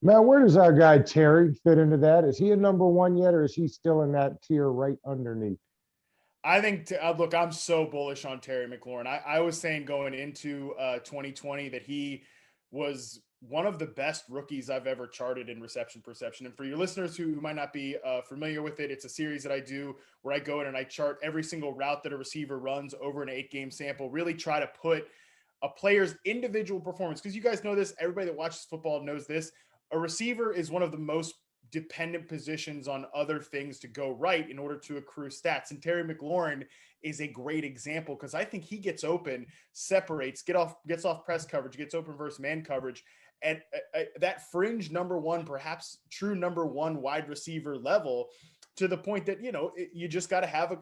Matt, where does our guy Terry fit into that? Is he a number one yet, or is he still in that tier right underneath? I think, look, I'm so bullish on Terry McLaurin. I was saying going into 2020 that he was one of the best rookies I've ever charted in reception perception. And for your listeners who might not be familiar with it, it's a series that I do where I go in and I chart every single route that a receiver runs over an 8 game sample, really try to put a player's individual performance. Because you guys know this, everybody that watches football knows this. A receiver is one of the most dependent positions on other things to go right in order to accrue stats. And Terry McLaurin is a great example because I think he gets open, separates, gets off press coverage, gets open versus man coverage at that fringe number one, perhaps true number one wide receiver level, to the point that you just got to have a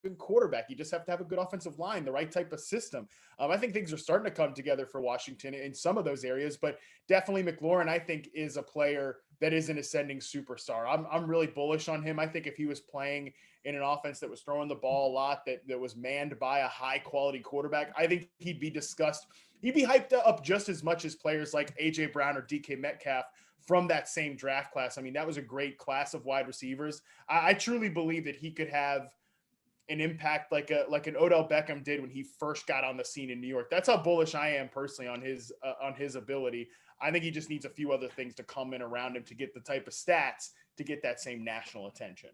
good quarterback. You just have to have a good offensive line, the right type of system. I think things are starting to come together for Washington in some of those areas, but definitely McLaurin, I think, is a player that is an ascending superstar. I'm really bullish on him. I think if he was playing in an offense that was throwing the ball a lot, that was manned by a high quality quarterback, I think he'd be discussed. He'd be hyped up just as much as players like AJ Brown or DK Metcalf from that same draft class. I mean, that was a great class of wide receivers. I truly believe that he could have an impact like an Odell Beckham did when he first got on the scene in New York. That's how bullish I am personally on his ability. I think he just needs a few other things to come in around him to get the type of stats to get that same national attention.